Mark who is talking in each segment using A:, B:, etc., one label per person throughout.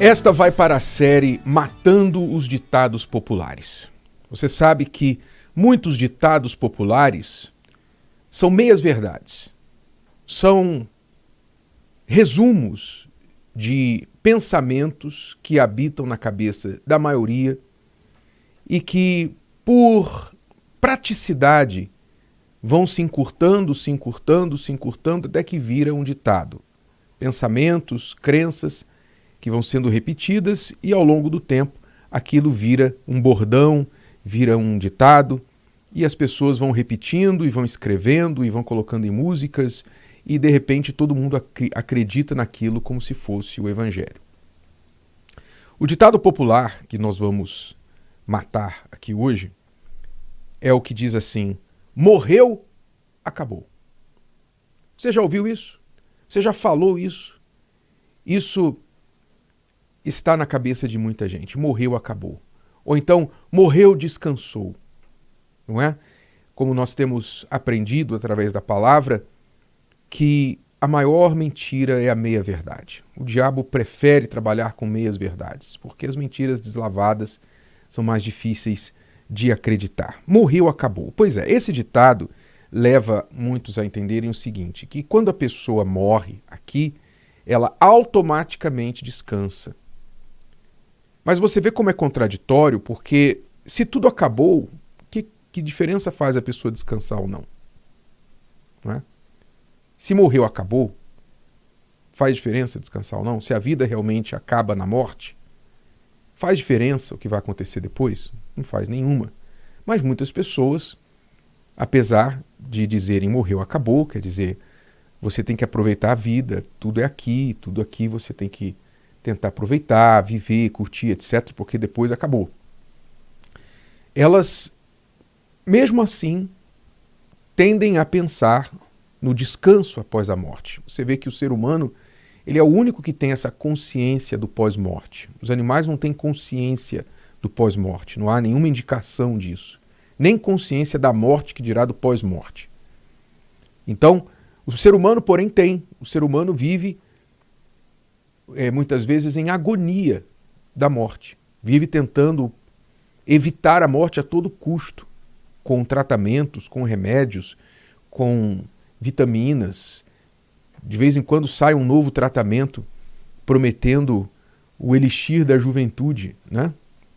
A: Esta vai para a série Matando os Ditados Populares. Você sabe que muitos ditados populares são meias-verdades. São resumos de pensamentos que habitam na cabeça da maioria e que, por praticidade, vão se encurtando, até que vira um ditado. Pensamentos, crenças que vão sendo repetidas e, ao longo do tempo, aquilo vira um bordão, vira um ditado, e as pessoas vão repetindo e vão escrevendo e vão colocando em músicas e, de repente, todo mundo acredita naquilo como se fosse o Evangelho. O ditado popular que nós vamos matar aqui hoje é o que diz assim: morreu, acabou. Você já ouviu isso? Você já falou isso? Isso está na cabeça de muita gente. Morreu, acabou. Ou então, morreu, descansou. Não é? Como nós temos aprendido através da palavra, que a maior mentira é a meia-verdade. O diabo prefere trabalhar com meias-verdades, porque as mentiras deslavadas são mais difíceis de acreditar. Morreu, acabou. Pois é, esse ditado leva muitos a entenderem o seguinte, que quando a pessoa morre aqui, ela automaticamente descansa. Mas você vê como é contraditório, porque se tudo acabou, que diferença faz a pessoa descansar ou não? Não é? Se morreu, acabou, faz diferença descansar ou não? Se a vida realmente acaba na morte, faz diferença o que vai acontecer depois? Não faz nenhuma. Mas muitas pessoas, apesar de dizerem morreu, acabou, quer dizer, você tem que aproveitar a vida, tudo aqui você tem que tentar aproveitar, viver, curtir, etc., porque depois acabou. Elas, mesmo assim, tendem a pensar no descanso após a morte. Você vê que o ser humano, ele é o único que tem essa consciência do pós-morte. Os animais não têm consciência do pós-morte, não há nenhuma indicação disso. Nem consciência da morte, que dirá do pós-morte. Então, o ser humano, porém, tem. O ser humano vive muitas vezes em agonia da morte. Vive tentando evitar a morte a todo custo, com tratamentos, com remédios, com vitaminas. De vez em quando sai um novo tratamento prometendo o elixir da juventude, né?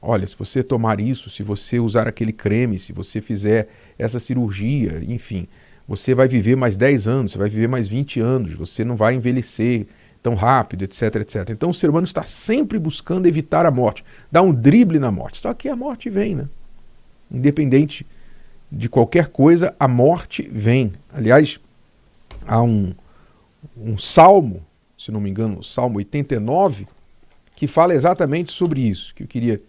A: Olha, se você tomar isso, se você usar aquele creme, se você fizer essa cirurgia, enfim, você vai viver mais 10 anos, você vai viver mais 20 anos, você não vai envelhecer tão rápido, etc, etc. Então o ser humano está sempre buscando evitar a morte, dar um drible na morte. Só que a morte vem, né? Independente de qualquer coisa, a morte vem. Aliás, há um salmo, se não me engano, o Salmo 89, que fala exatamente sobre isso, que eu queria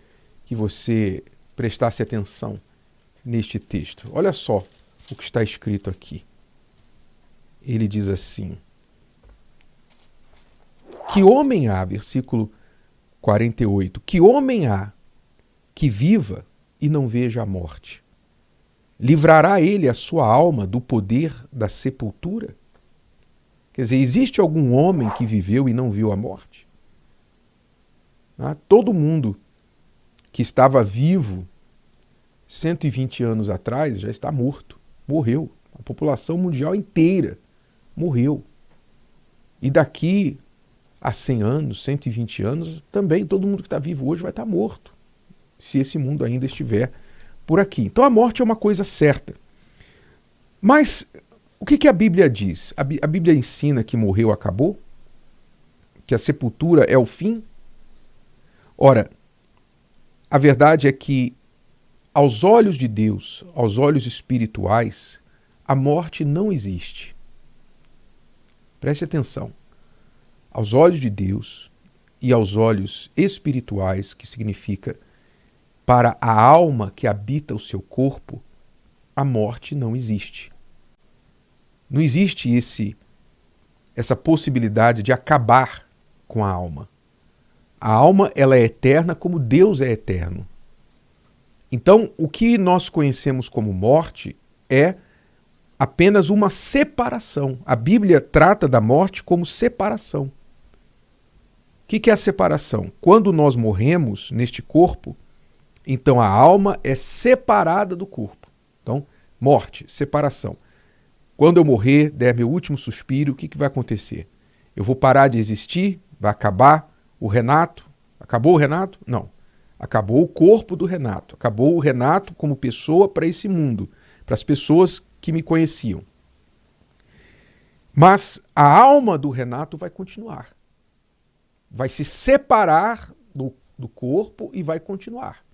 A: que você prestasse atenção neste texto. Olha só o que está escrito aqui. Ele diz assim: que homem há, versículo 48, que homem há que viva e não veja a morte? Livrará ele a sua alma do poder da sepultura? Quer dizer, existe algum homem que viveu e não viu a morte? Todo mundo que estava vivo 120 anos atrás já está morto, morreu. A população mundial inteira morreu. E daqui a 100 anos, 120 anos, também todo mundo que está vivo hoje vai estar morto, se esse mundo ainda estiver por aqui. Então a morte é uma coisa certa. Mas o que a Bíblia diz? A Bíblia ensina que morreu, acabou? Que a sepultura é o fim? Ora, a verdade é que, aos olhos de Deus, aos olhos espirituais, a morte não existe. Preste atenção. Aos olhos de Deus e aos olhos espirituais, que significa para a alma que habita o seu corpo, a morte não existe. Não existe essa possibilidade de acabar com a alma. A alma, ela é eterna como Deus é eterno. Então, o que nós conhecemos como morte é apenas uma separação. A Bíblia trata da morte como separação. que é a separação? Quando nós morremos neste corpo, então a alma é separada do corpo. Então, morte, separação. Quando eu morrer, der meu último suspiro, o que vai acontecer? Eu vou parar de existir? Vai acabar o Renato? Acabou o Renato? Não. Acabou o corpo do Renato. Acabou o Renato como pessoa para esse mundo, para as pessoas que me conheciam. Mas a alma do Renato vai continuar. Vai se separar do corpo e vai continuar.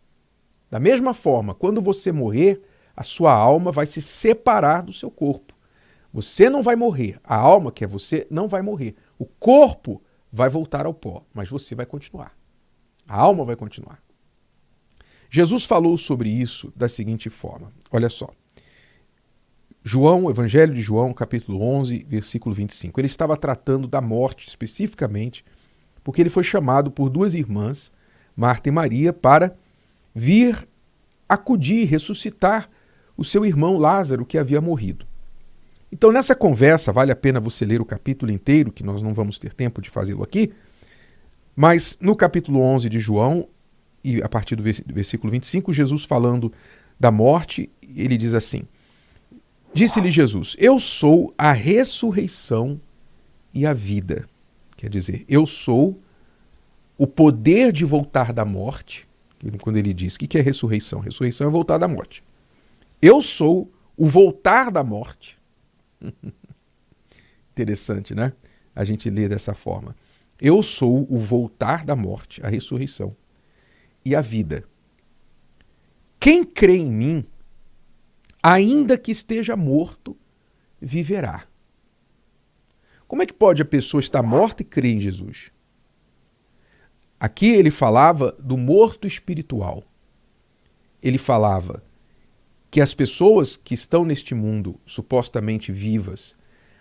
A: Da mesma forma, quando você morrer, a sua alma vai se separar do seu corpo. Você não vai morrer. A alma, que é você, não vai morrer. O corpo vai voltar ao pó, mas você vai continuar. A alma vai continuar. Jesus falou sobre isso da seguinte forma. Olha só. João, Evangelho de João, capítulo 11, versículo 25. Ele estava tratando da morte especificamente, porque ele foi chamado por duas irmãs, Marta e Maria, para vir acudir, ressuscitar o seu irmão Lázaro, que havia morrido. Então, nessa conversa, vale a pena você ler o capítulo inteiro, que nós não vamos ter tempo de fazê-lo aqui, mas no capítulo 11 de João, e a partir do versículo 25, Jesus falando da morte, ele diz assim: disse-lhe Jesus, eu sou a ressurreição e a vida. Quer dizer, eu sou o poder de voltar da morte. Quando ele diz, o que é ressurreição? Ressurreição é voltar da morte. Eu sou o voltar da morte. Interessante, né? A gente lê dessa forma. Eu sou o voltar da morte, a ressurreição e a vida. Quem crê em mim, ainda que esteja morto, viverá. Como é que pode a pessoa estar morta e crer em Jesus? Aqui ele falava do morto espiritual. Ele falava que as pessoas que estão neste mundo supostamente vivas,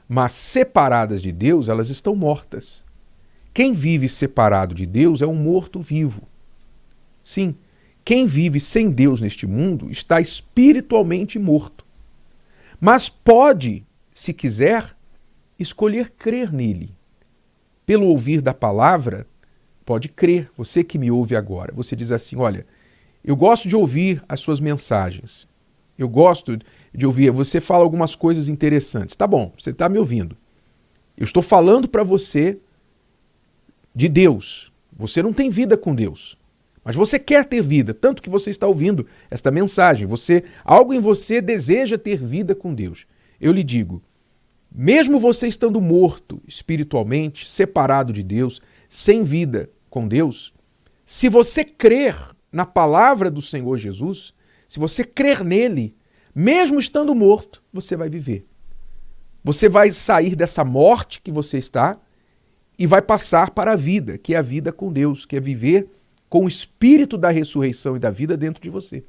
A: mas separadas de Deus, elas estão mortas. Quem vive separado de Deus é um morto vivo. Sim, quem vive sem Deus neste mundo está espiritualmente morto. Mas pode, se quiser, escolher crer nele. Pelo ouvir da palavra, pode crer. Você que me ouve agora, você diz assim, olha, eu gosto de ouvir as suas mensagens. Eu gosto de ouvir, você fala algumas coisas interessantes. Tá bom, você está me ouvindo. Eu estou falando para você de Deus. Você não tem vida com Deus. Mas você quer ter vida, tanto que você está ouvindo esta mensagem. Algo em você deseja ter vida com Deus. Eu lhe digo, mesmo você estando morto espiritualmente, separado de Deus, sem vida com Deus, se você crer na palavra do Senhor Jesus, se você crer nele, mesmo estando morto, você vai viver. Você vai sair dessa morte que você está e vai passar para a vida, que é a vida com Deus, que é viver com o espírito da ressurreição e da vida dentro de você.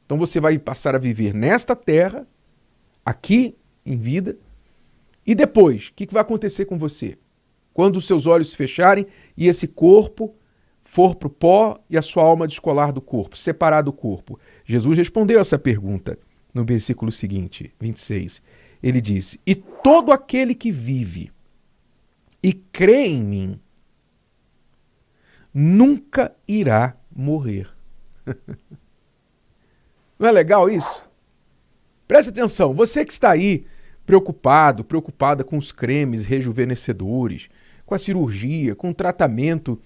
A: Então você vai passar a viver nesta terra, aqui em vida, e depois, o que vai acontecer com você? Quando os seus olhos se fecharem e esse corpo for para o pó e a sua alma descolar do corpo, separar do corpo. Jesus respondeu essa pergunta no versículo seguinte, 26. Ele disse, e todo aquele que vive e crê em mim, nunca irá morrer. Não é legal isso? Preste atenção, você que está aí preocupada com os cremes rejuvenescedores, com a cirurgia, com o tratamento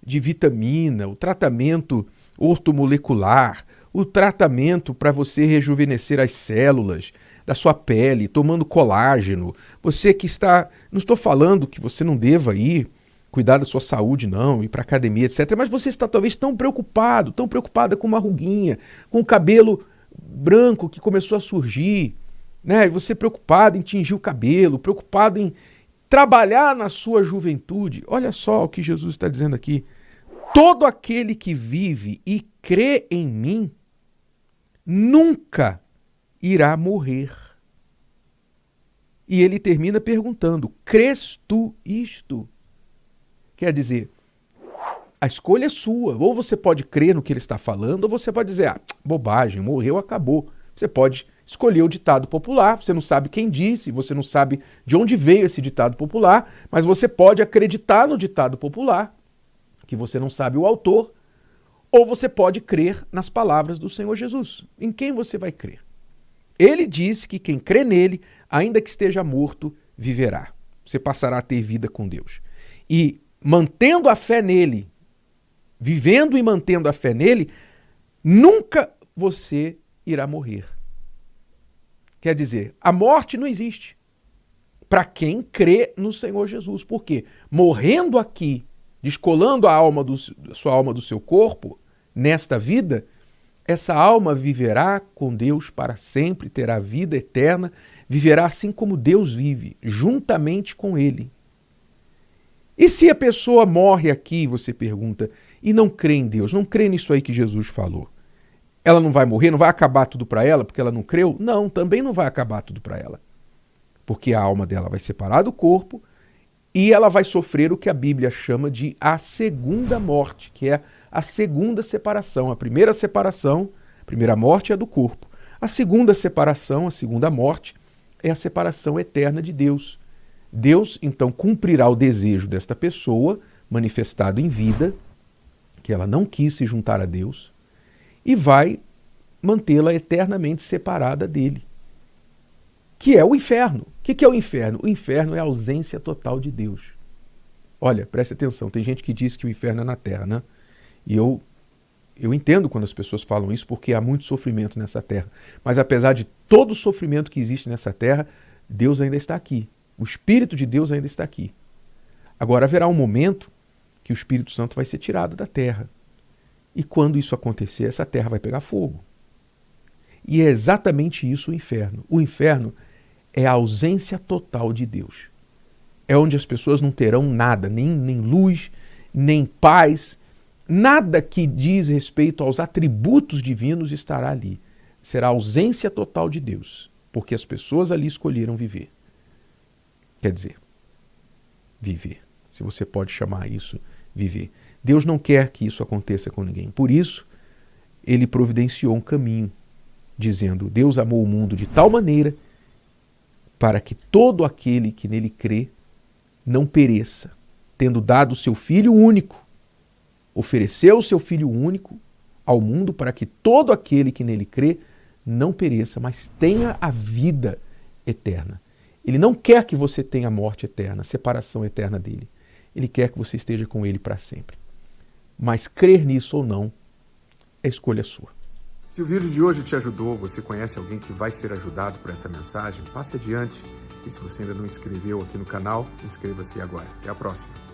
A: de vitamina, o tratamento ortomolecular, o tratamento para você rejuvenescer as células da sua pele, tomando colágeno. Você que está... Não estou falando que você não deva ir cuidar da sua saúde, não, ir para academia, etc. Mas você está talvez tão preocupada com uma ruguinha, com o cabelo branco que começou a surgir, né? E você preocupado em tingir o cabelo, preocupado em trabalhar na sua juventude. Olha só o que Jesus está dizendo aqui. Todo aquele que vive e crê em mim nunca irá morrer. E ele termina perguntando, crês tu isto? Quer dizer, a escolha é sua. Ou você pode crer no que ele está falando, ou você pode dizer, bobagem, morreu, acabou. Você pode escolher o ditado popular, você não sabe quem disse, você não sabe de onde veio esse ditado popular, mas você pode acreditar no ditado popular que você não sabe o autor, ou você pode crer nas palavras do Senhor Jesus. Em quem você vai crer? Ele disse que quem crê nele, ainda que esteja morto, viverá. Você passará a ter vida com Deus. E mantendo a fé nele, vivendo e mantendo a fé nele, nunca você irá morrer. Quer dizer, a morte não existe para quem crê no Senhor Jesus. Por quê? Morrendo aqui, descolando sua alma do seu corpo, nesta vida, essa alma viverá com Deus para sempre, terá vida eterna, viverá assim como Deus vive, juntamente com Ele. E se a pessoa morre aqui, você pergunta, e não crê em Deus, não crê nisso aí que Jesus falou, ela não vai morrer, não vai acabar tudo para ela porque ela não creu? Não, também não vai acabar tudo para ela. Porque a alma dela vai separar do corpo e ela vai sofrer o que a Bíblia chama de a segunda morte, que é a segunda separação. A primeira separação, a primeira morte é do corpo. A segunda separação, a segunda morte, é a separação eterna de Deus. Deus, então, cumprirá o desejo desta pessoa, manifestado em vida, que ela não quis se juntar a Deus, e vai mantê-la eternamente separada dele, que é o inferno. O que é o inferno? O inferno é a ausência total de Deus. Olha, preste atenção, tem gente que diz que o inferno é na terra, né? E eu entendo quando as pessoas falam isso, porque há muito sofrimento nessa terra. Mas apesar de todo o sofrimento que existe nessa terra, Deus ainda está aqui. O Espírito de Deus ainda está aqui. Agora haverá um momento que o Espírito Santo vai ser tirado da terra. E quando isso acontecer, essa terra vai pegar fogo. E é exatamente isso o inferno. O inferno é a ausência total de Deus. É onde as pessoas não terão nada, nem luz, nem paz, nada que diz respeito aos atributos divinos estará ali. Será a ausência total de Deus, porque as pessoas ali escolheram viver. Quer dizer, viver, se você pode chamar isso viver. Deus não quer que isso aconteça com ninguém. Por isso, ele providenciou um caminho, dizendo: Deus amou o mundo de tal maneira para que todo aquele que nele crê não pereça, tendo dado o seu Filho único, ofereceu o seu Filho único ao mundo para que todo aquele que nele crê não pereça, mas tenha a vida eterna. Ele não quer que você tenha a morte eterna, a separação eterna dele. Ele quer que você esteja com ele para sempre. Mas crer nisso ou não é escolha sua.
B: Se o vídeo de hoje te ajudou, você conhece alguém que vai ser ajudado por essa mensagem, passe adiante. E se você ainda não inscreveu aqui no canal, inscreva-se agora. Até a próxima.